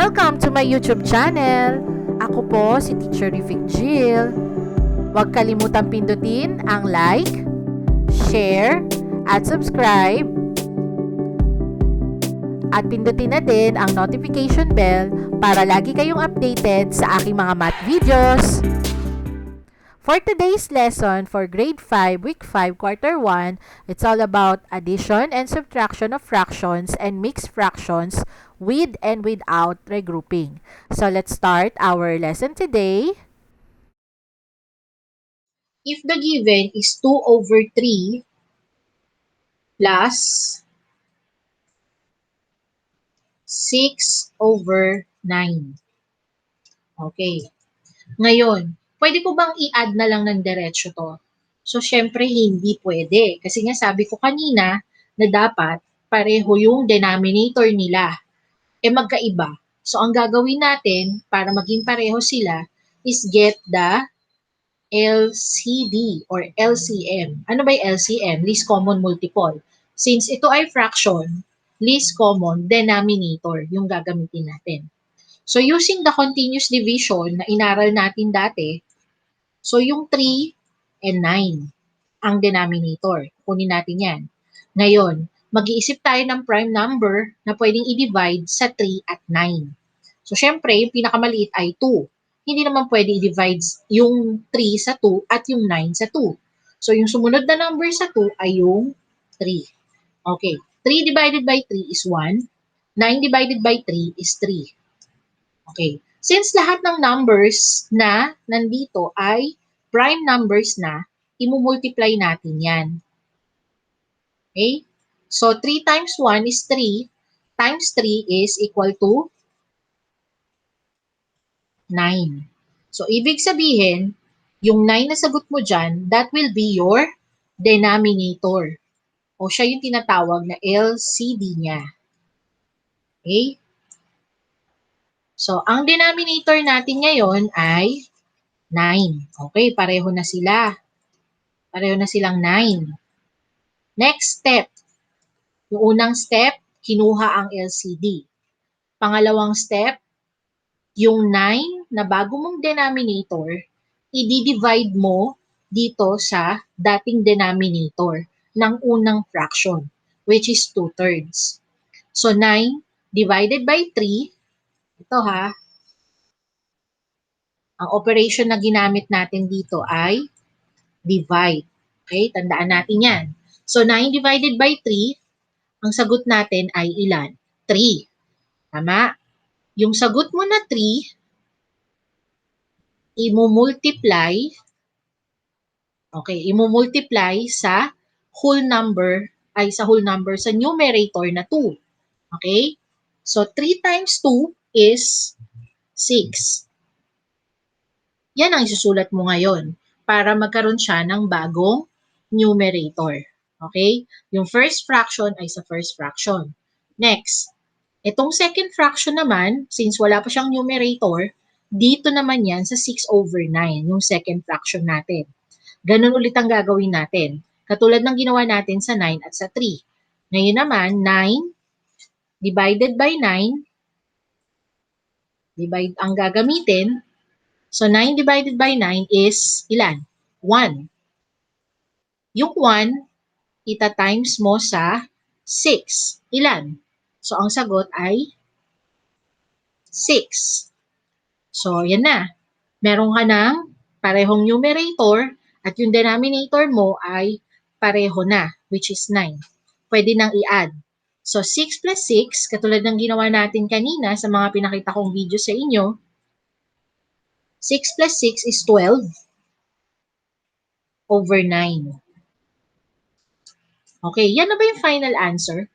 Welcome to my YouTube channel. Ako po si Teacher Jill. Huwag kalimutang pindutin ang like, share, at subscribe. At pindutin na din ang notification bell para lagi kayong updated sa aking mga math videos. For today's lesson for grade 5, week 5, quarter 1, it's all about addition and subtraction of fractions and mixed fractions with and without regrouping. So let's start our lesson today. If the given is 2/3 plus 6/9. Okay. Ngayon, pwede po bang i-add na lang ng diretso to? So, syempre, hindi pwede. Kasi nga sabi ko kanina na dapat pareho yung denominator nila. Magkaiba. So, ang gagawin natin para maging pareho sila is get the LCD or LCM. Ano ba yung LCM? Least common multiple. Since ito ay fraction, least common denominator yung gagamitin natin. So, using the continuous division na inaral natin dati, so yung 3 and 9 ang denominator. Kunin natin yan. Ngayon, mag-iisip tayo ng prime number na pwedeng i-divide sa 3 at 9. So, syempre, yung pinakamaliit ay 2. Hindi naman pwede i-divide yung 3 sa 2 at yung 9 sa 2. So, yung sumunod na number sa 2 ay yung 3. Okay. 3 divided by 3 is 1. 9 divided by 3 is 3. Okay. Since lahat ng numbers na nandito ay prime numbers na, imumultiply natin yan. Okay? So, 3 times 1 is 3 times 3 is equal to 9. So, ibig sabihin, yung 9 na sagot mo dyan, that will be your denominator. O siya yung tinatawag na LCD niya. Okay? So, ang denominator natin ngayon ay 9. Okay, pareho na sila. Pareho na silang 9. Next step. Yung unang step, kinuha ang LCD. Pangalawang step, yung 9 na bago mong denominator, i-divide mo dito sa dating denominator ng unang fraction, which is 2/3. So, 9 divided by 3, ito ha, ang operation na ginamit natin dito ay divide. Okay, tandaan natin yan. So, 9 divided by 3, ang sagot natin ay ilan? 3. Tama? Yung sagot mo na 3, imumultiply sa whole number, sa numerator na 2. Okay? So, 3 times 2 is 6. Yan ang isusulat mo ngayon para magkaroon siya ng bagong numerator. Okay? Yung first fraction ay sa first fraction. Next, itong second fraction naman, since wala pa siyang numerator, dito naman yan sa 6/9, yung second fraction natin. Ganun ulit ang gagawin natin. Katulad ng ginawa natin sa 9 at sa 3. Ngayon naman, 9 divided by 9, divide ang gagamitin. So, 9 divided by 9 is ilan? 1. Yung 1, ita-times mo sa 6. Ilan? So, ang sagot ay 6. So, yan na. Meron ka ng parehong numerator at yung denominator mo ay pareho na, which is 9. Pwede nang i-add. So, 6 plus 6, katulad ng ginawa natin kanina sa mga pinakita kong video sa inyo, 6 plus 6 is 12/9. Okay, yan na ba yung final answer?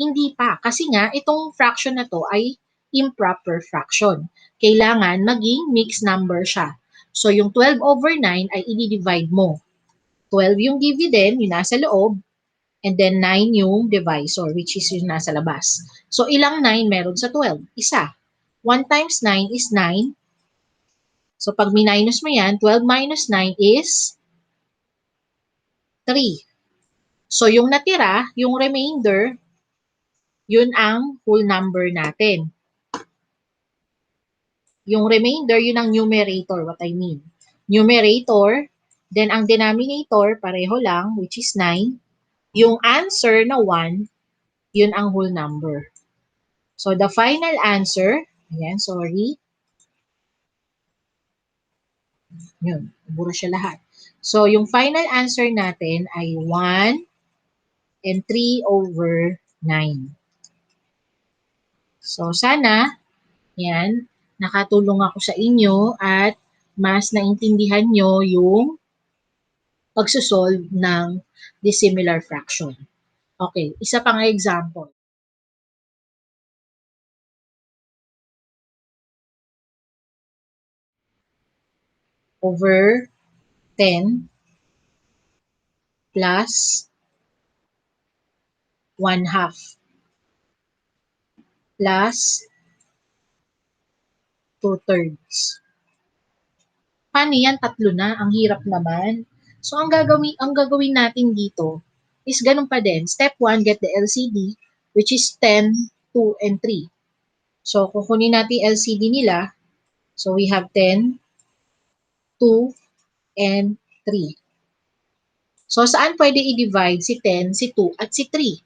Hindi pa, kasi nga itong fraction na to ay improper fraction. Kailangan maging mixed number siya. So, yung 12/9 ay i-divide mo. 12 yung dividend, yung nasa loob, and then 9 yung divisor, which is yung nasa labas. So, ilang 9 meron sa 12? Isa. 1 times 9 is 9. So, pag minus mo yan, 12 minus 9 is 3. So, yung natira, yung remainder, yun ang whole number natin. Yung remainder, yun ang numerator, what I mean. Numerator, then ang denominator, pareho lang, which is 9. Yung answer na 1, yun ang whole number. So, the final answer, ayan, sorry, yun, bura siya lahat. So, yung final answer natin ay 1 and 3 over 9. So, sana, yan, nakatulong ako sa inyo at mas naintindihan nyo yung pagsosolve ng dissimilar fraction. Okay, isa pang example. Over 10 plus 1 half plus 2/3. Paano yan? Tatlo na. Ang hirap naman. So, ang gagawin natin dito is ganun pa din. Step 1, get the LCD, which is 10, 2, and 3. So, kukunin natin LCD nila. So, we have 10, 2, and 3. So, saan pwede i-divide si 10, si 2, at si 3?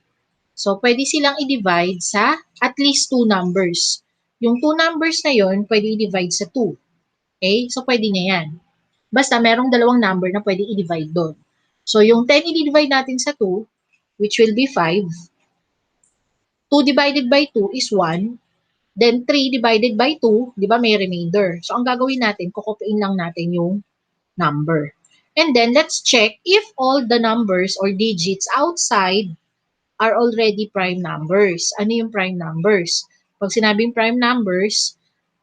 So, pwede silang i-divide sa at least 2 numbers. Yung 2 numbers na yon pwede i-divide sa 2. Okay? So, pwede niya yan. Basta merong dalawang number na pwede i-divide doon. So, yung 10 i-divide natin sa 2, which will be 5. 2 divided by 2 is 1. Then, 3 divided by 2, di ba may remainder. So, ang gagawin natin, kukopiin lang natin yung number. And then, let's check if all the numbers or digits outside are already prime numbers. Ano yung prime numbers? Pag sinabing prime numbers,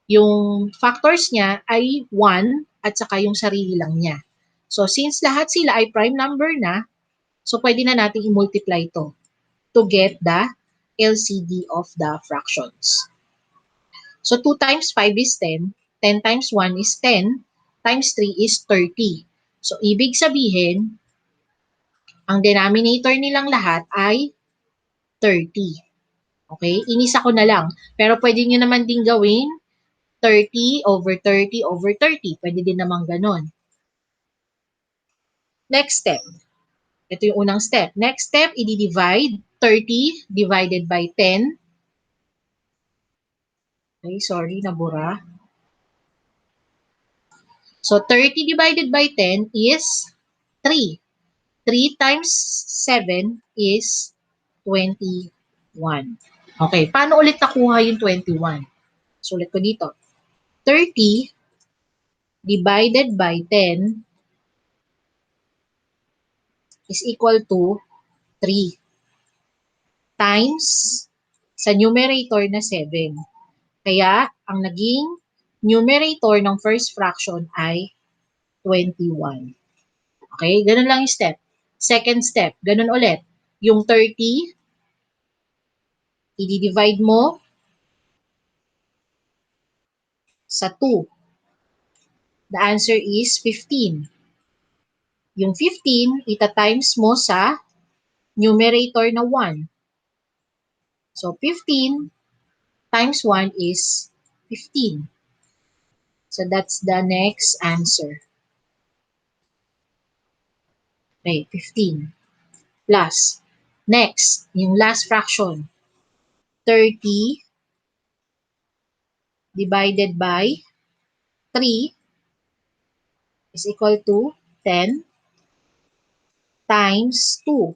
yung factors niya ay 1 at saka yung sarili lang niya. So, since lahat sila ay prime number na, so pwede na natin i-multiply ito to get the LCD of the fractions. So, 2 times 5 is 10, 10 times 1 is 10, times 3 is 30. So, ibig sabihin, ang denominator nilang lahat ay 30. Okay? Inisa ko na lang. Pero pwede nyo naman din gawin 30 over 30 over 30. Pwede din naman ganon. Next step. Ito yung unang step. Next step, i-divide 30 divided by 10. Okay, sorry, nabura. So, 30 divided by 10 is 3. 3 times 7 is 21. Okay, paano ulit nakuha yung 21? So, ulit ko dito. 30 divided by 10 is equal to 3 times sa numerator na 7. Kaya, ang naging numerator ng first fraction ay 21. Okay? Ganun lang yung step. Second step, ganun ulit. Yung 30, i-divide mo sa 2. The answer is 15. Yung 15, ita-times mo sa numerator na 1. So, 15 times 1 is 15. So, that's the next answer. Okay, 15. Plus, next, yung last fraction. 30 divided by 3 is equal to 10 times 2,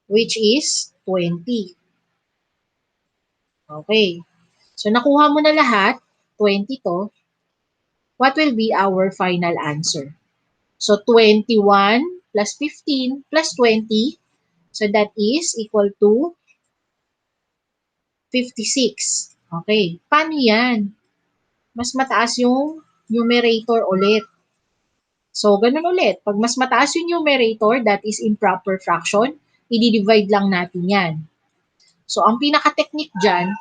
which is 20. Okay. So, nakuha mo na lahat, 20 to. What will be our final answer? So, 21 plus 15 plus 20. So, that is equal to 56. Okay. Paano yan? Mas mataas yung numerator ulit. So, ganun ulit. Pag mas mataas yung numerator, that is improper fraction, i-divide lang natin yan. So, ang pinaka-technique dyan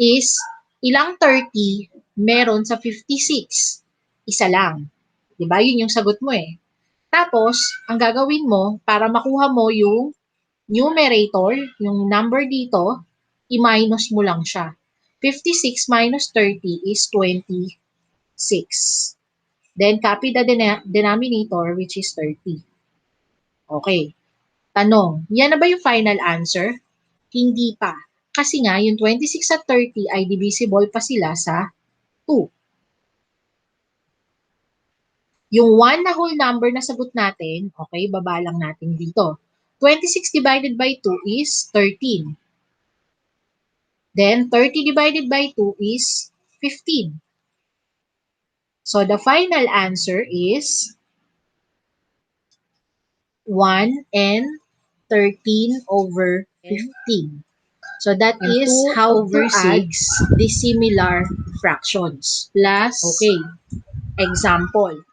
is ilang 30 meron sa 56? Isa lang. Diba? Yun yung sagot mo eh. Tapos, ang gagawin mo, para makuha mo yung numerator, yung number dito, i-minus mo lang siya. 56 minus 30 is 26. Then copy the denominator, which is 30. Okay. Tanong, yan na ba yung final answer? Hindi pa. Kasi nga, yung 26 at 30 ay divisible pa sila sa 2. Yung 1 na whole number na sagot natin, okay, baba lang natin dito. 26 divided by 2 is 13. Then, 30 divided by 2 is 15. So, the final answer is 1 and 13 over 15. So, that is how to add dissimilar fractions. Plus, okay, example,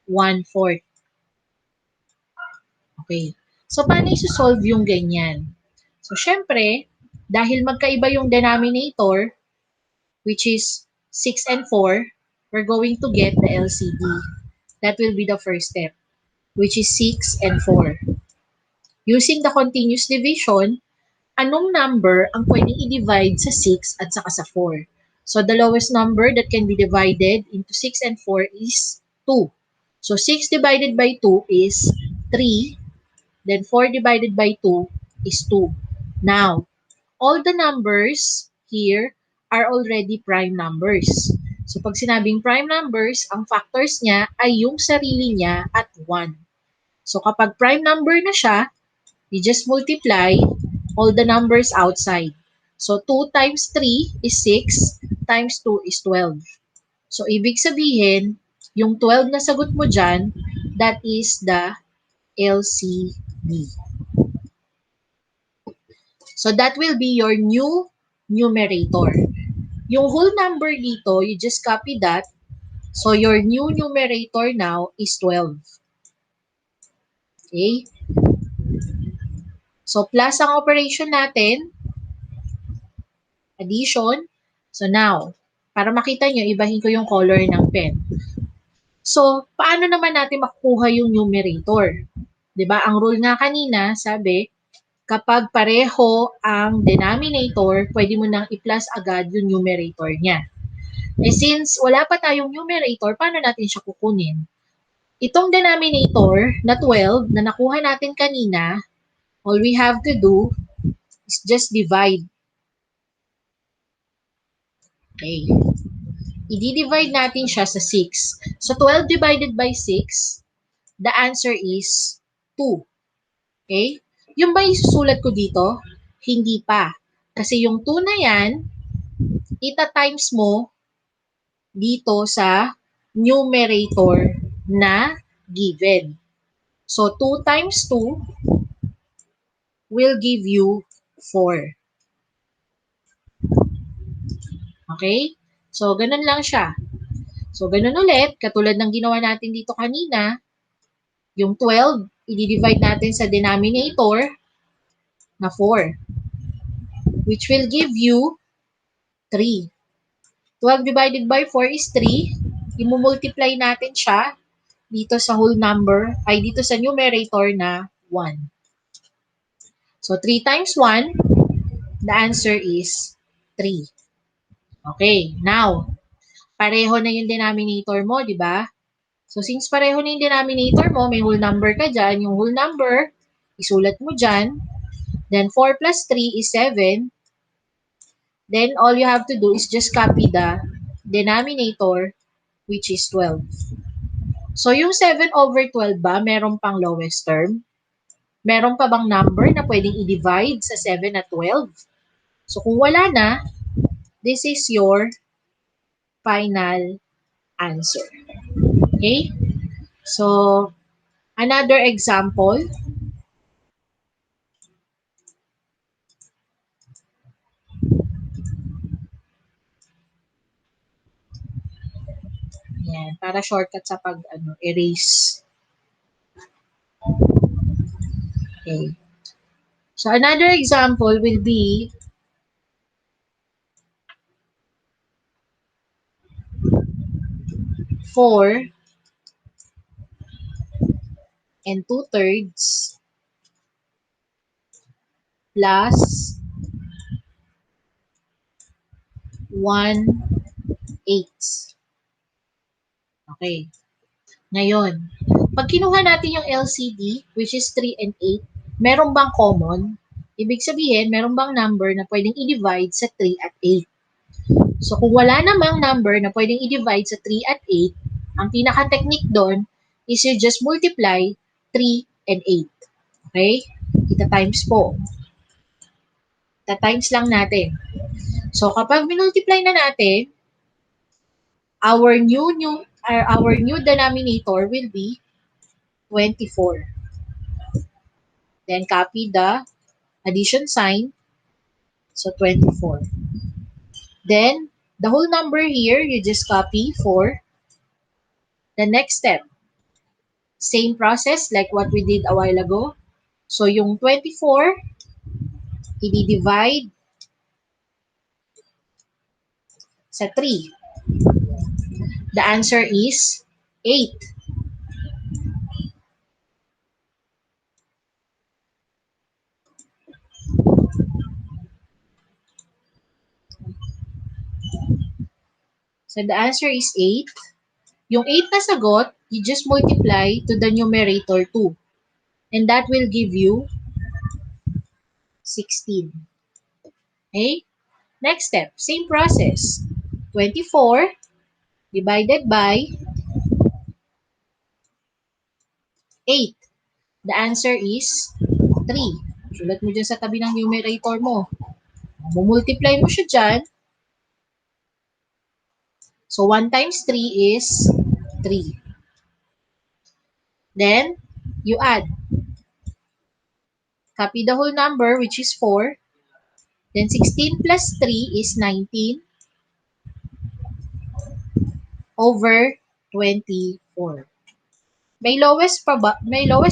1/4. Okay. So, paano isosolve yung ganyan? So, syempre, dahil magkaiba yung denominator, which is 6 and 4, we're going to get the LCD. That will be the first step, which is 6 and 4. Using the continuous division, anong number ang pwedeng i-divide sa 6 at saka sa 4? So, the lowest number that can be divided into 6 and 4 is 2. So, 6 divided by 2 is 3. Then 4 divided by 2 is 2. Now, all the numbers here are already prime numbers. So, pag sinabing prime numbers, ang factors niya ay yung sarili niya at 1. So, kapag prime number na siya, you just multiply all the numbers outside. So, 2 times 3 is 6, times 2 is 12. So, ibig sabihin, yung 12 na sagot mo dyan, that is the LCD. So, that will be your new numerator. Yung whole number dito, you just copy that. So, your new numerator now is 12. Okay? So, plus ang operation natin, addition. So, now, para makita nyo, ibahin ko yung color ng pen. So, paano naman natin makukuha yung numerator? 'Di ba? Ang rule nga kanina, sabi, kapag pareho ang denominator, pwede mo nang i-plus agad yung numerator niya. Eh since wala pa tayong numerator, paano natin siya kukunin? Itong denominator na 12 na nakuha natin kanina, all we have to do is just divide. Okay. I-divide natin siya sa 6. So 12 divided by 6, the answer is 2. Okay? Yung ba isusulat ko dito? Hindi pa. Kasi yung 2 na yan, ita-times mo dito sa numerator na given. So, 2 times 2 will give you 4. Okay? So, ganun lang siya. So, ganun ulit, katulad ng ginawa natin dito kanina, yung 12, i-divide natin sa denominator na 4, which will give you 3. 12 divided by 4 is 3. I-multiply natin siya dito sa whole number, ay dito sa numerator na 1. So, 3 times 1, the answer is 3. Okay, now, pareho na yung denominator mo, di ba? So, since pareho na yung denominator mo, may whole number ka dyan. Yung whole number, isulat mo dyan. Then, 4 plus 3 is 7. Then, all you have to do is just copy the denominator, which is 12. So, yung 7 over 12 ba, meron pang lowest term? Meron pa bang number na pwedeng i-divide sa 7 at 12? So, kung wala na, this is your final answer. Okay? So, another example. Yan, para shortcut sa erase. Okay. So, another example will be 4 and 2/3 plus 1/8. Okay. Ngayon, pag kinuha natin yung LCD, which is 3 and 8, meron bang common? Ibig sabihin, meron bang number na pwedeng i-divide sa 3 at 8? So, kung wala namang number na pwedeng i-divide sa 3 at 8, ang pinaka-technique doon is you just multiply 3 and 8. Okay? Ita-times po. Ita-times lang natin. So, kapag minultiply na natin, our new denominator will be 24. Then, copy the addition sign. So, 24. Then, the whole number here, you just copy for the next step. Same process like what we did a while ago. So, yung 24, i-divide sa 3. The answer is 8. So, the answer is 8. Yung 8 na sagot, you just multiply to the numerator 2. And that will give you 16. Okay? Next step, same process. 24 divided by 8. The answer is 3. Sulat mo dyan sa tabi ng numerator mo. Multiply mo siya dyan. So, 1 times 3 is 3. Then, you add. Copy the whole number, which is 4. Then, 16 plus 3 is 19 over 24. May lowest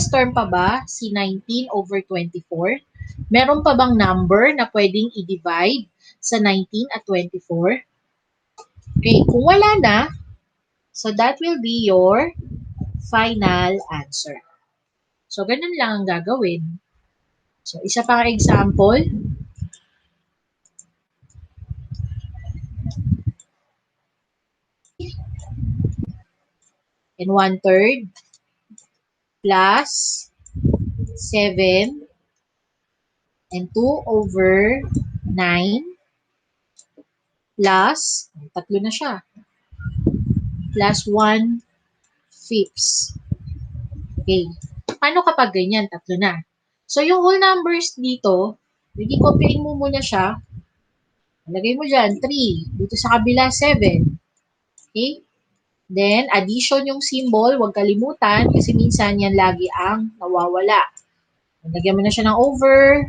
term pa ba si 19 over 24? Meron pa bang number na pwedeng i-divide sa 19 at 24? Okay, kung wala na, so that will be your final answer. So, ganun lang ang gagawin. So, isa pang example. And 1/3 plus 7 and 2 over 9 plus, tatlo na siya, plus 1/5. Okay. Paano kapag ganyan? Tatlo na. So, yung whole numbers dito, i-copying mo muna siya. Lagay mo dyan, 3. Dito sa kabila, 7. Okay? Then, addition yung symbol. Huwag kalimutan kasi minsan yan lagi ang nawawala. Lagyan mo na siya ng over.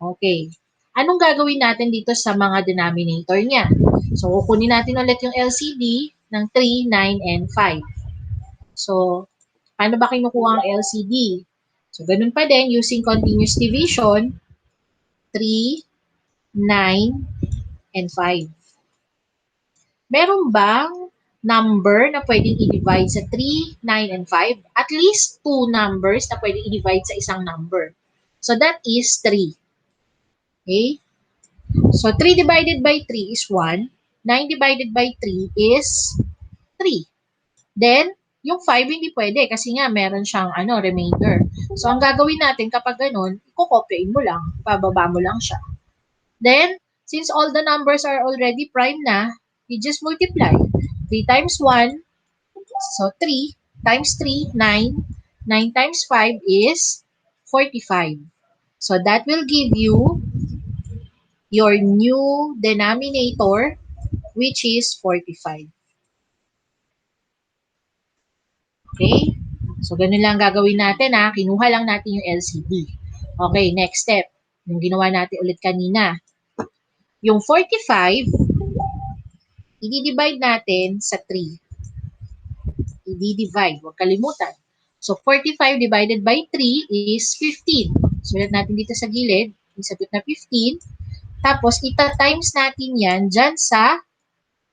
Okay. Anong gagawin natin dito sa mga denominator niya? So, kukunin natin ulit yung LCD ng 3, 9, and 5. So, paano ba kinukuha ang LCD? So, ganun pa din, using continuous division, 3, 9, and 5. Meron bang number na pwedeng i-divide sa 3, 9, and 5? At least 2 numbers na pwedeng i-divide sa isang number. So, that is 3. Okay? So, 3 divided by 3 is 1. 9 divided by 3 is 3. Then, yung 5 hindi pwede kasi nga meron siyang remainder. So, ang gagawin natin kapag ganun, i-copyain mo lang, pababa mo lang siya. Then, since all the numbers are already prime na, you just multiply. 3 times 1, so 3 times 3, 9. 9 times 5 is 45. So, that will give you your new denominator, which is 45. Okay? So, ganun lang gagawin natin ha. Kinuha lang natin yung LCD. Okay, next step. Yung ginawa natin ulit kanina. Yung 45, i-divide natin sa 3. I-divide. Huwag kalimutan. So, 45 divided by 3 is 15. Sulat natin dito sa gilid. Isagot na 15. Tapos, ita-times natin yan dyan sa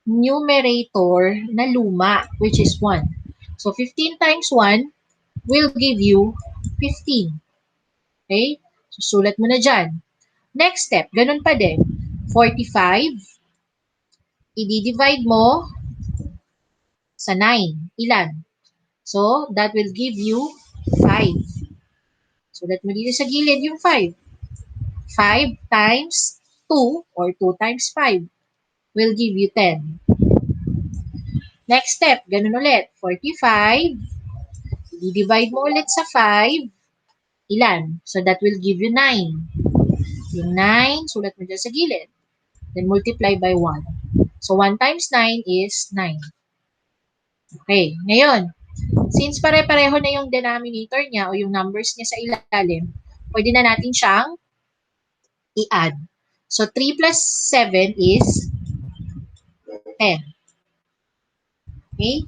numerator na luma, which is 1. So, 15 times 1 will give you 15. Okay? So, sulat mo na dyan. Next step, ganun pa din. 45 i-divide mo sa 9. Ilan? So, that will give you 5. Sulat mo dito sa gilid yung 5. 5 times 2 or 2 times 5 will give you 10. Next step, ganun ulit. 45, i-divide mo ulit sa 5. Ilan? So, that will give you 9. Yung 9, sulat mo dyan sa gilid. Then, multiply by 1. So, 1 times 9 is 9. Okay, ngayon, since pare-pareho na yung denominator niya o yung numbers niya sa ilalim, pwede na natin siyang i-add. So, 3 plus 7 is 10. Okay?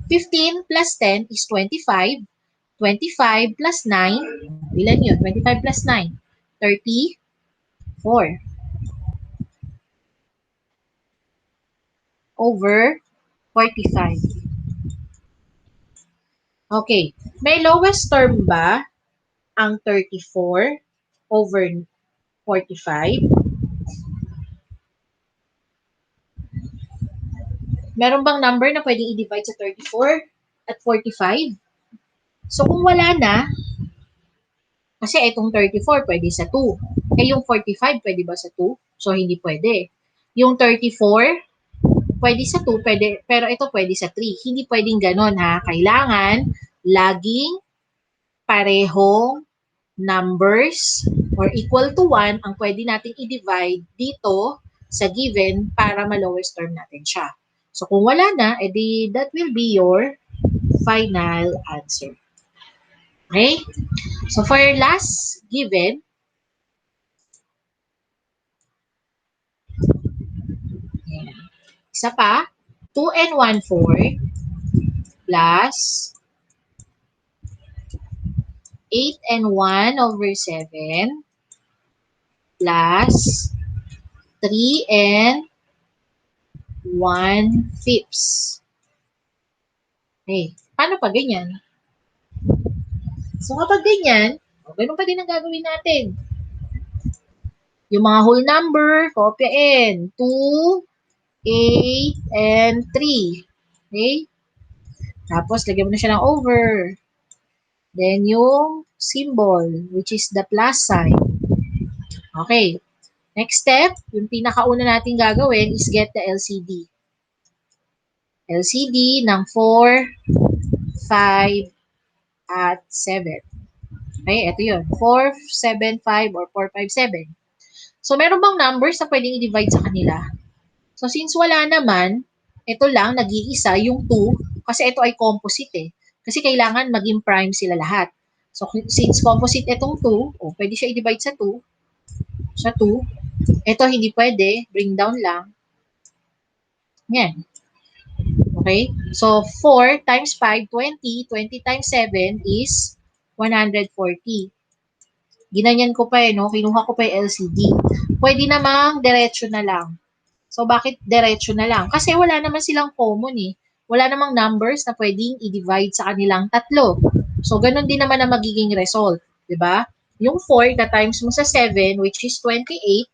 15 plus 10 is 25. 25 plus 9, ilan yun? 25 plus 9, 34 over 45. Okay. May lowest term ba ang 34 over 45? Meron bang number na pwedeng i-divide sa 34 at 45? So, kung wala na, kasi itong 34 pwede sa 2. Eh, yung 45 pwede ba sa 2? So, hindi pwede. Yung 34, pwede sa 2, pwede, pero ito pwede sa 3. Hindi pwedeng ganon ha. Kailangan laging parehong numbers or equal to 1 ang pwede nating i-divide dito sa given para ma-lowest term natin siya. So, kung wala na, edi that will be your final answer. Okay? So, for your last given, yan. Isa pa, 2 and 1/4 plus 8 and 1/7 plus 3 and 1/5. Okay. Paano pa ganyan? So, kapag ganyan, ganun pa din ang gagawin natin. Yung mga whole number, kopyain. 2, 8, and 3. Okay? Tapos, lagyan mo na siya ng over. Then, yung symbol, which is the plus sign. Okay. Next step, yung pinakauna natin gagawin is get the LCD. LCD ng 4, 5, at 7. Okay, ito yun. 4, 7, 5, or 4, 5, 7. So, meron bang numbers na pwedeng i-divide sa kanila? So, since wala naman, ito lang, nag-iisa, yung 2, kasi ito ay composite eh. Kasi kailangan maging prime sila lahat. So, since composite itong 2, pwede siya i-divide sa 2. Sa 2. Ito hindi pwede, bring down lang. Yan. Okay? So, 4 times 5, 20. 20 times 7 is 140. Ginanyan ko pa no? Kinuha ko pa yung LCD. Pwede namang diretso na lang. So, bakit diretso na lang? Kasi wala naman silang common eh. Wala namang numbers na pwedeng i-divide sa kanilang tatlo. So, ganun din naman ang magiging result. Diba? Yung 4 na times mo sa 7, which is 28,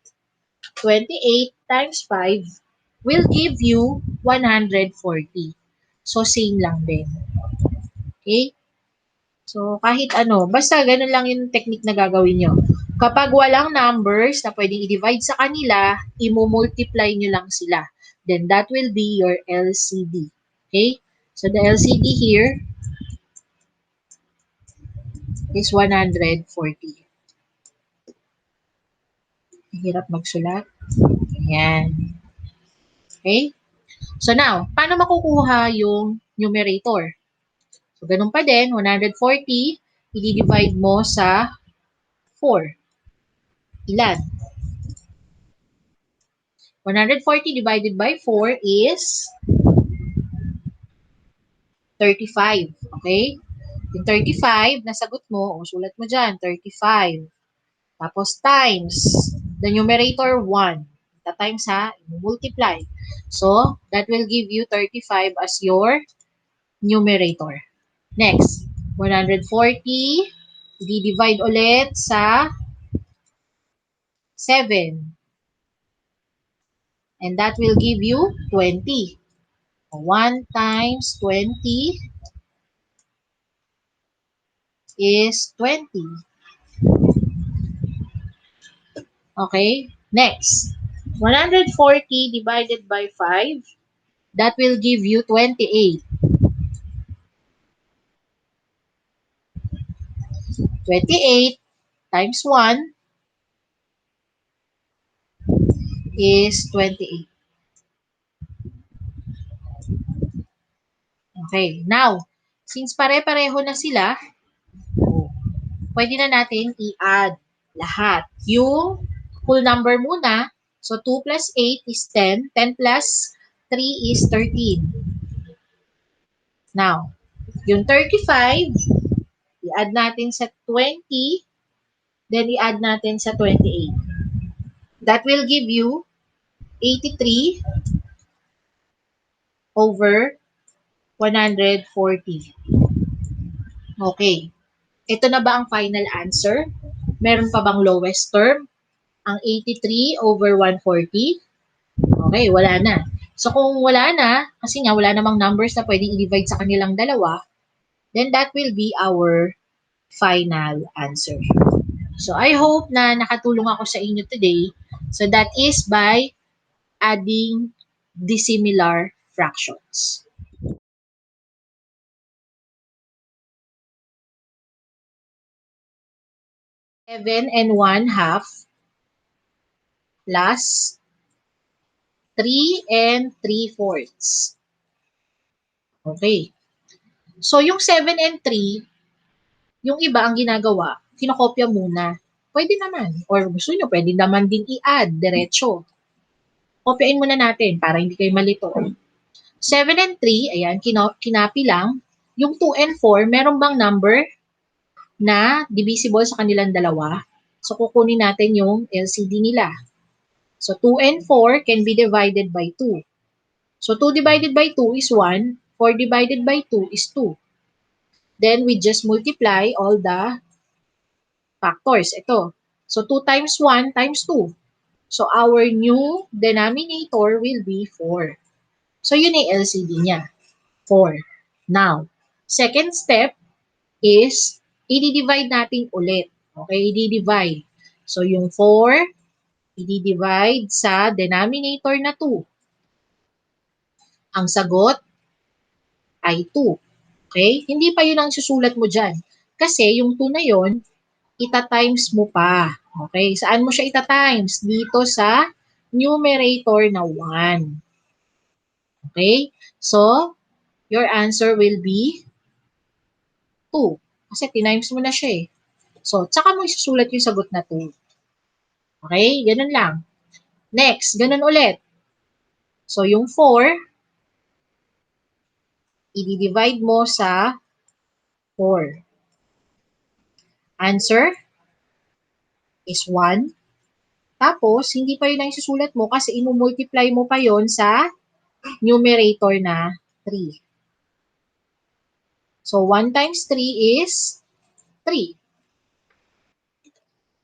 28 times 5 will give you 140. So, same lang din. Okay? So, kahit ano, basta ganun lang yung technique na gagawin nyo. Kapag walang numbers na pwedeng i-divide sa kanila, i-multiply nyo lang sila. Then, that will be your LCD. Okay? So, the LCD here is 140. Hirap magsulat. Ayan. Okay? So, now, paano makukuha yung numerator? So, ganun pa din, 140, i-divide mo sa 4. Ilan? 140 divided by 4 is 35. Okay? Yung 35, nasagot mo, sulat mo dyan, 35. Tapos times, the numerator 1. Times ha, multiply. So, that will give you 35 as your numerator. Next, 140, i-divide ulit sa 7. And that will give you 20. 1 times 20 is 20. Okay? Next. 140 divided by 5, that will give you 28. 28 times 1 is 28. Okay. Now, since pare-pareho na sila, pwede na natin i-add lahat. Yung whole number muna. So, 2 plus 8 is 10. 10 plus 3 is 13. Now, yung 35, i-add natin sa 20, then i-add natin sa 28. That will give you 83 over 140. Okay. Ito na ba ang final answer? Meron pa bang lowest term? Ang 83 over 140? Okay, wala na. So kung wala na, kasi nga wala namang numbers na pwedeng i-divide sa kanilang dalawa, then that will be our final answer. So I hope na nakatulong ako sa inyo today. So that is by adding dissimilar fractions. 7 and 1/2 plus 3 and 3/4. Okay. So, yung 7 and 3, yung iba ang ginagawa, kinokopya muna. Pwede naman. Or gusto nyo, pwede naman din i-add, diretso. Kopyain muna natin para hindi kayo malito. 7 and 3, ayan, kinapi lang. Yung 2 and 4, meron bang number na divisible sa kanilang dalawa? So, kukunin natin yung LCD nila. So, 2 and 4 can be divided by 2. So, 2 divided by 2 is 1. 4 divided by 2 is 2. Then, we just multiply all the factors. Ito. So, 2 times 1 times 2. So, our new denominator will be 4. So, yun yung LCD niya. 4. Now, second step is, i-divide natin ulit. Okay, i-divide. So, yung 4, i-divide sa denominator na 2. Ang sagot ay 2. Okay? Hindi pa yun ang susulat mo dyan. Kasi yung 2 na yun, ita-times mo pa. Okay? Saan mo siya ita-times? Dito sa numerator na 1. Okay? So, your answer will be 2. Kasi tinimes mo na siya eh. So, tsaka mo isusulat yung sagot na 2. Okay? Ganun lang. Next, ganun ulit. So, yung 4, i-divide mo sa 4. Answer is 1. Tapos, hindi pa yun ang isusulat mo kasi i-multiply mo pa yon sa numerator na 3. So, 1 times 3 is 3.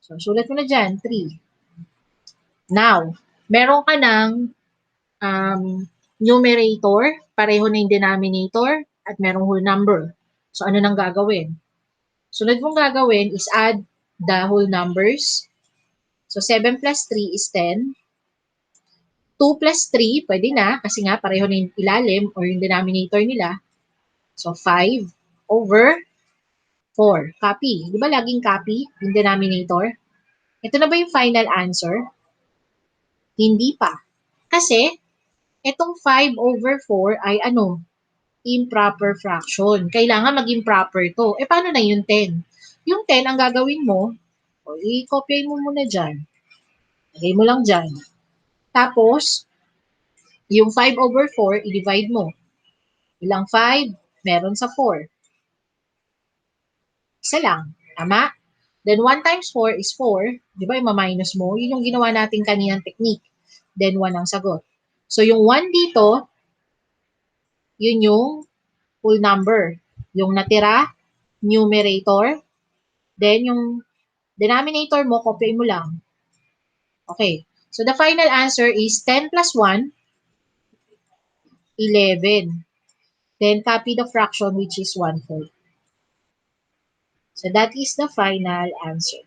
So, sulat mo na dyan, 3. Now, meron ka ng numerator, pareho na yung denominator, at merong whole number. So, ano nang gagawin? Sunod mong gagawin is add the whole numbers. So, 7 plus 3 is 10. 2 plus 3, pwede na, kasi nga pareho na yung ilalim or yung denominator nila. So, 5 over 4. Copy. Di ba laging copy yung denominator? Ito na ba yung final answer? Hindi pa. Kasi, itong 5 over 4 ay ano? Improper fraction. Kailangan maging proper to. Eh, paano na yung 10? Yung 10, ang gagawin mo, i-copy mo muna dyan. Lagay mo lang dyan. Tapos, yung 5 over 4, i-divide mo. Ilang 5? Meron sa 4. Isa lang. Tama? Then 1 times 4 is 4. Di ba, i-minus mo? Yun yung ginawa natin kaninang technique. Then 1 ang sagot. So, yung 1 dito, yun yung whole number. Yung natira, numerator. Then, yung denominator mo, copy mo lang. Okay. So the final answer is 10 plus 1, 11. Then copy the fraction which is 1/4. So that is the final answer.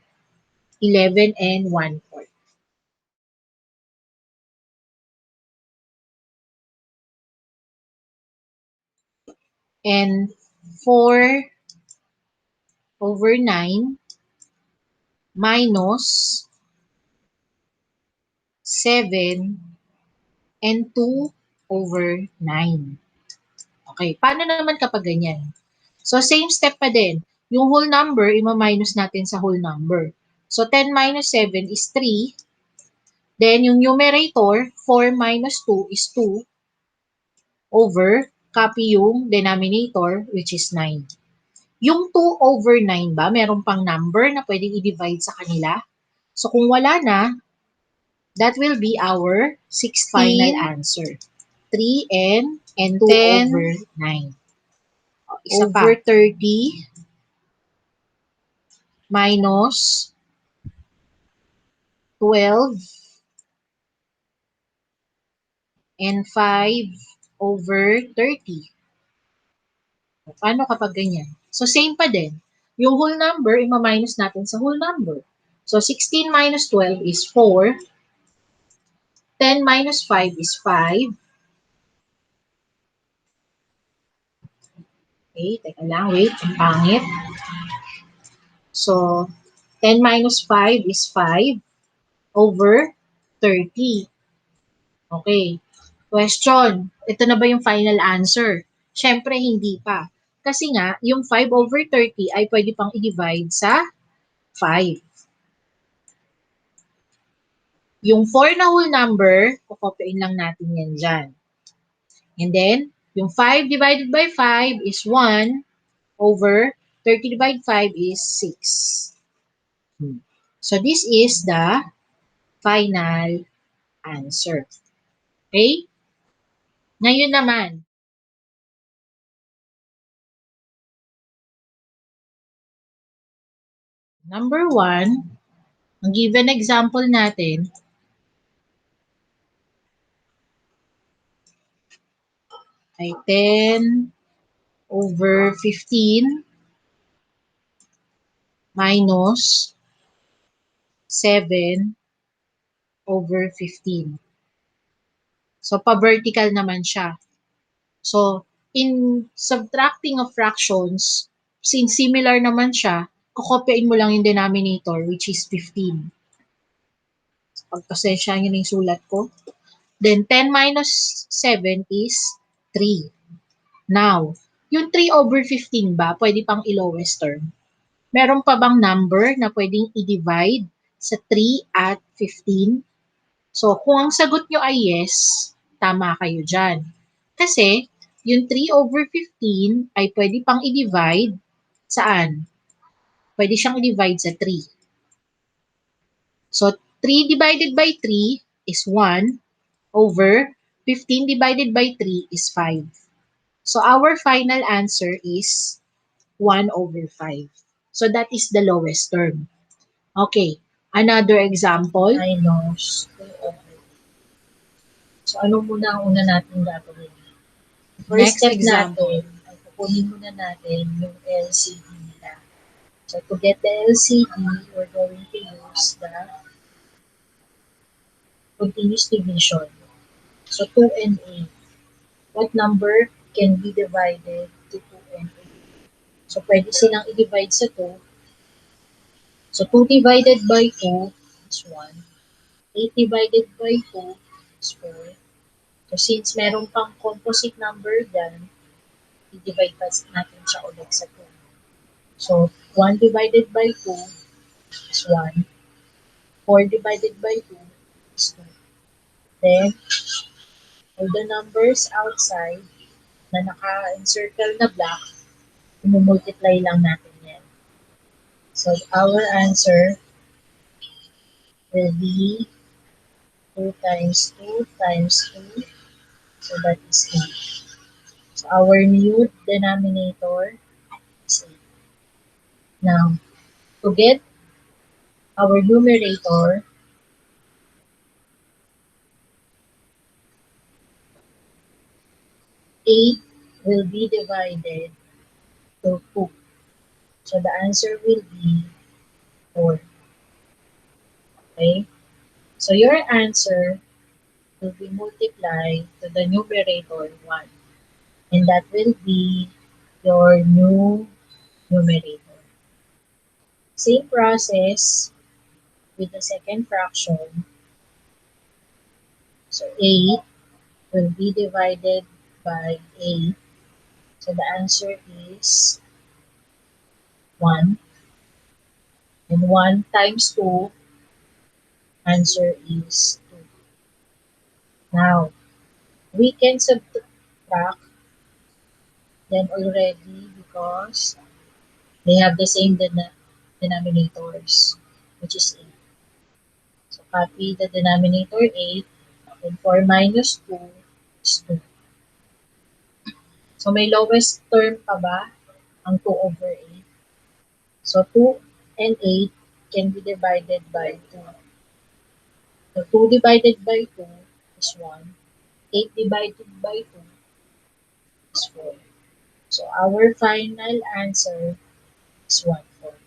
11 and 1/4. And 4/9 minus 7 and 2/9. Okay, paano naman kapag ganyan? So, same step pa din. Yung whole number, ima-minus natin sa whole number. So, 10 minus 7 is 3. Then, yung numerator, 4 minus 2 is 2 over, copy yung denominator, which is 9. Yung 2/9 ba, meron pang number na pwedeng i-divide sa kanila? So, kung wala na, that will be our sixth final answer. 3 and 2/9. Isa pa. Over 30 minus 12 and 5/30. Paano kapag ganyan? So, same pa din. Yung whole number, ima-minus natin sa whole number. So, 16 minus 12 is 4. 10 minus 5 is 5. Okay, teka lang. Wait, ang pangit. So, 10 minus 5 is 5/30. Okay. Question, ito na ba yung final answer? Siyempre, hindi pa. Kasi nga, yung 5/30 ay pwede pang i-divide sa 5. Yung 4 na whole number, kukopyain lang natin yan dyan. And then, yung 5 divided by 5 is 1/30 divided by 5 is 6. So, this is the final answer. Okay? Ngayon naman, number 1, ang given example natin ay 10/15 minus 7/15. So, pa-vertical naman siya. So, in subtracting of fractions, since similar naman siya, kukopyain mo lang yung denominator, which is 15. Pagpasensya nyo na yung sulat ko. Then, 10 minus 7 is 3. Now, yung 3/15 ba, pwede pang i-lowest term? Meron pa bang number na pwedeng i-divide sa 3 at 15? So, kung ang sagot nyo ay yes, tama kayo dyan. Kasi, yung 3/15 ay pwede pang i-divide saan? Pwede siyang i-divide sa 3. So, 3 divided by 3 is 1/15 divided by 3 is 5. So, our final answer is 1/5. So, that is the lowest term. Okay, another example. Minus 2/8. So, ano muna ang una natin gagawin? First Next step example. natin, ay kukunin muna natin yung LCD nila. So, to get the LCD, we're going to use the continuous division. So, 2 and 8. What number can be divided to 2 and 8? So, pwede silang i-divide sa 2. So, 2 divided by 2 is 1. 8 divided by 2 is 4. So, since meron pang composite number dyan, i-divide pa natin siya ulit sa 2. So, 1 divided by 2 is 1. 4 divided by 2 is 2. Then, all the numbers outside na naka-encircle na black, i-multiply lang natin yan. So, our answer will be 2 times 2 times 2. So, that is 8. So, our new denominator is 8. Now, to get our numerator, 8 will be divided to 2. So the answer will be 4. Okay? So your answer will be multiplied to the numerator 1. And that will be your new numerator. Same process with the second fraction. So 8 will be divided by 8. So the answer is 1. And 1 times 2, answer is 2. Now, we can subtract them already because they have the same denominators, which is 8. So copy the denominator 8, and 4 minus 2 is 2. So may lowest term pa ba? Ang 2 over 8. So 2 and 8 can be divided by 2. So 2 divided by 2 is 1. 8 divided by 2 is 4. So our final answer is 1/4.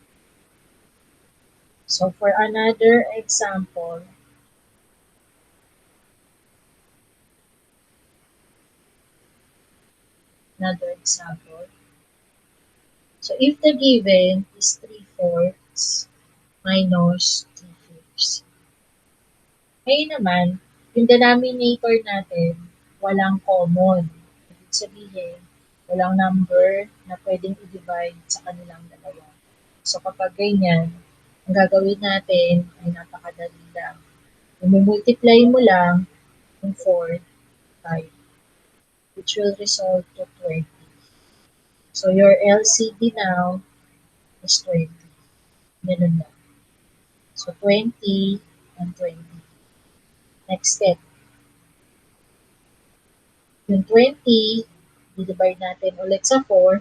So for another example. So if the given is 3/4 minus 3/5. Ngayon naman, yung denominator natin, walang common. Ibig sabihin, walang number na pwedeng i-divide sa kanilang dalawa. So kapag ganyan, ang gagawin natin ay napakadali lang. Multiply mo lang yung 4, 5, which will result to 20. So your LCD now is 20. Ganun lang. So 20 and 20. Next step, yung 20, i-divide natin ulit sa 4.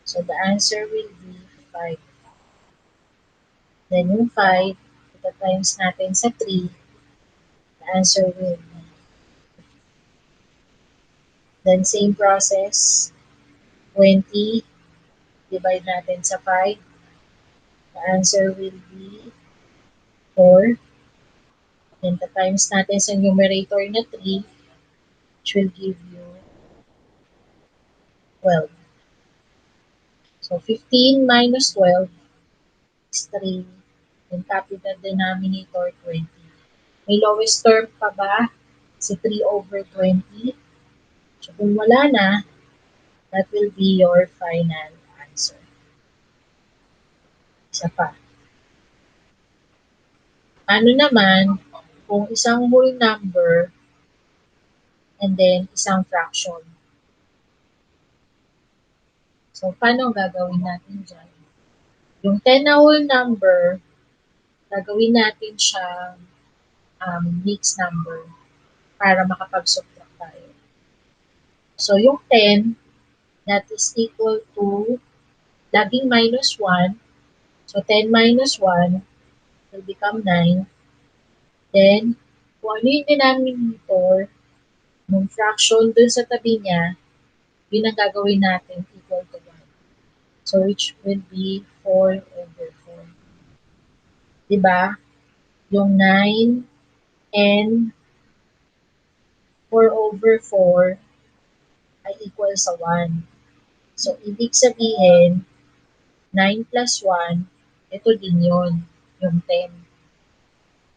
So the answer will be 5. Then yung 5, ita-times natin sa 3. The answer will be. Then same process, 20, divide natin sa 5. The answer will be 4. Then times natin sa numerator na 3, which will give you 12. So 15 minus 12 is 3. Then copy the denominator 20. May lowest term pa ba? Si 3 over 20. So kung wala na, that will be your final answer. Isa pa. Ano naman kung isang whole number and then isang fraction? So paano gagawin natin dyan? Yung 10 na whole number, gagawin natin siyang mixed number para makapag-subtract tayo. So yung 10, that is equal to laging minus 1. So 10 minus 1 will become 9. Then, kung ano yung denominator ng fraction dun sa tabi niya, yun ang gagawin natin equal to 1. So, which will be 4 over 4. Diba? Yung 9 and 4 over 4 ay equal sa 1. So, ibig sabihin, 9 plus 1, ito din yun, yung 10.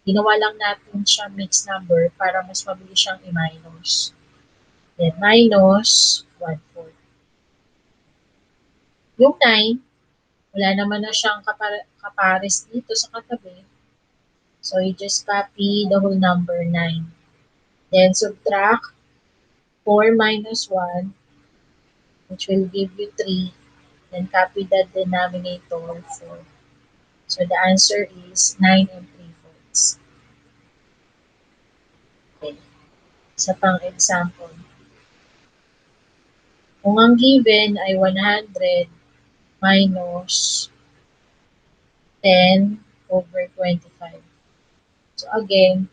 Ginawa lang natin siya mixed number para mas mabilis siyang i-minus. Then, minus 1/4. Yung 9, wala naman na siyang kapares dito sa katabi. So, you just copy the whole number 9. Then, subtract 4 minus 1, which will give you 3. Then, copy the denominator 4. So, the answer is 9 and 3/4. Okay. Isa pang example. Kung ang given ay 100 minus 10 over 25. So, again,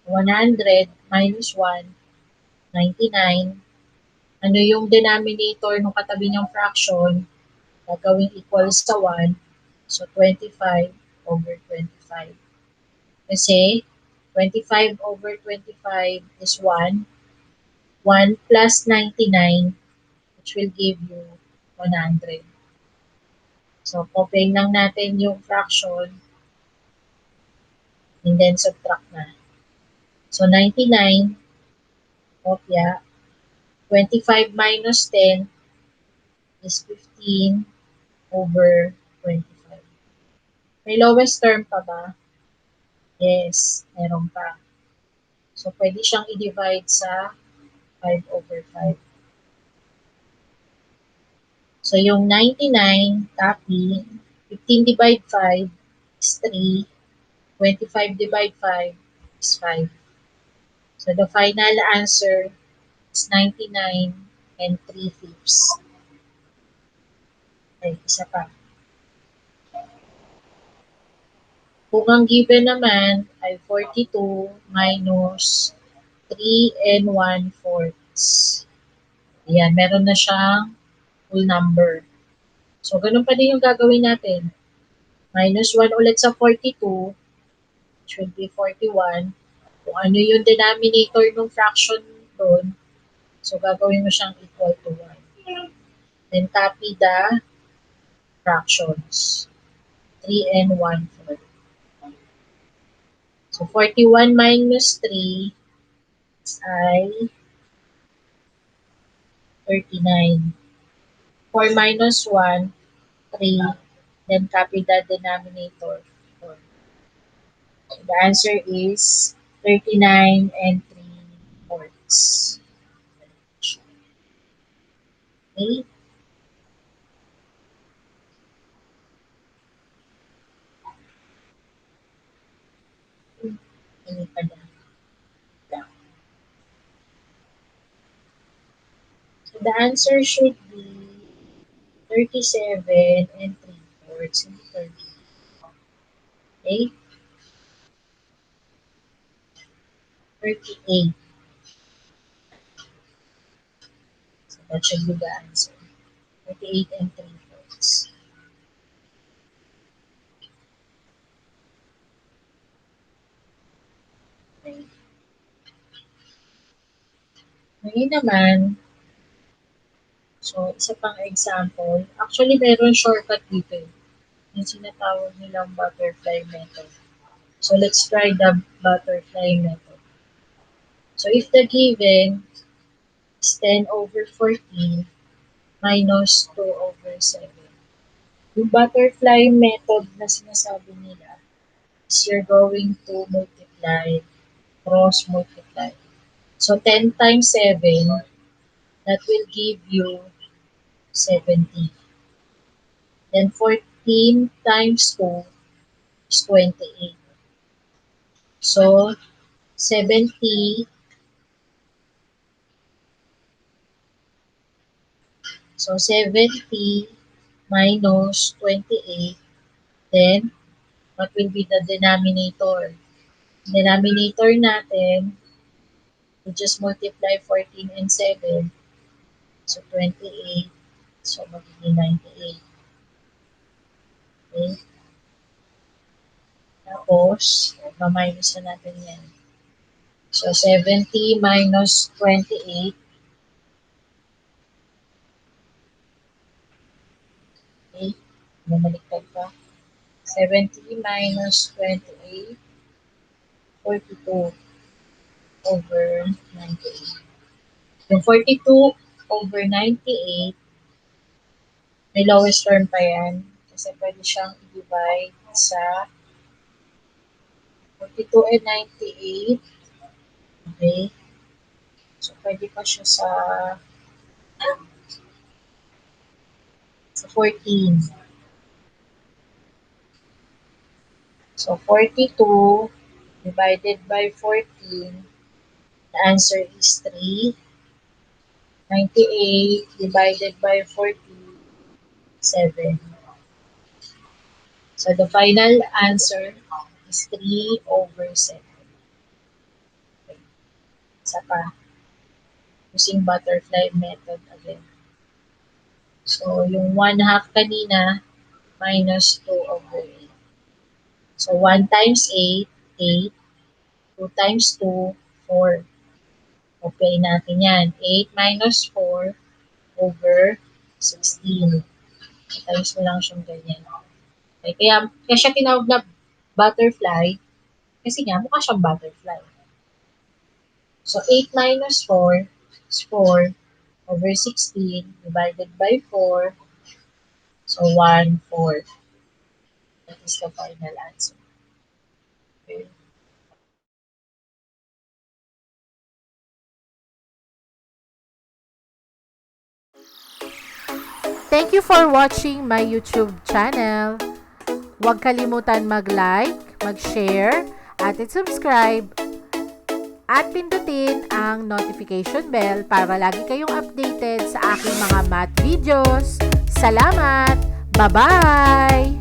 100 minus 1, 99. Ano yung denominator ng katabi niyang fraction, gagawin equal sa 1. So, 25 over 25. Kasi, 25 over 25 is 1. 1 plus 99, which will give you 100. So, copying lang natin yung fraction and then subtract na. So, 99, kopya. 25 minus 10 is 15 over 25. May lowest term pa ba? Yes, meron pa. So, pwede siyang i-divide sa 5 over 5. So, yung 99, copy. 15 divide 5 is 3. 25 divide 5 is 5. So, the final answer is 99 and 3/5. Okay, isa pa. Kung ang given naman ay 42 minus 3 and 1/4. Ayan, meron na siyang whole number. So, ganun pa din yung gagawin natin. Minus 1 ulit sa 42, which will be 41. Kung ano yung denominator ng fraction doon, so gagawin mo siyang equal to 1. Then copy the fractions. 3 and 1/4. So 41 minus 3 ay 39. 4 minus 1, 3. Then copy the denominator. 4. So the answer is 39 and 3/4. Okay? Ano pa na? So the answer should be 37 and 3/4. Hindi 30. Okay? 38. So that should be the answer. 38 and 3/4. Okay. Ngayon naman, so isa pang example. Actually, meron shortcut dito. Yung sinatawag nilang butterfly method. So let's try the butterfly method. So if the given is 10 over 14 minus 2 over 7. Yung butterfly method na sinasabi nila is you're going to multiply, cross multiply. So 10 times 7, that will give you 70. Then 14 times 2 is 28. So 70, so 70 minus 28, then what will be the denominator? Denominator natin, we just multiply 14 and 7, so 28, so magiging 98. Okay? Tapos, ma-minus na natin yan. So 70 minus 28, okay? Bumaliktad pa. 70 minus 28, 42 over 98. Yung 42 over 98, may lowest term pa yan. Kasi pwede siyang i-divide sa 42 and 98. Okay? So, pwede pa siya sa 14. So, 42 divided by 14, the answer is 3. 98 divided by 14, 7. So, the final answer is 3 over 7. Okay. Isa pa. using butterfly method again. So, yung 1/2 kanina, minus 2/8. So, 1 times 8, 8. 2 times 2, 4. Okay natin yan. 8 minus 4 over 16. Times mo lang siyang ganyan. Okay, kaya siya tinawag na butterfly kasi nga mukha siyang butterfly. So, 8 minus 4 is 4 over 16 divided by 4. So, 1/4. That is the final answer. Okay. Thank you for watching my YouTube channel. Huwag kalimutan mag-like, mag-share, at subscribe. At pindutin ang notification bell para lagi kayong updated sa aking mga math videos. Salamat! Bye-bye!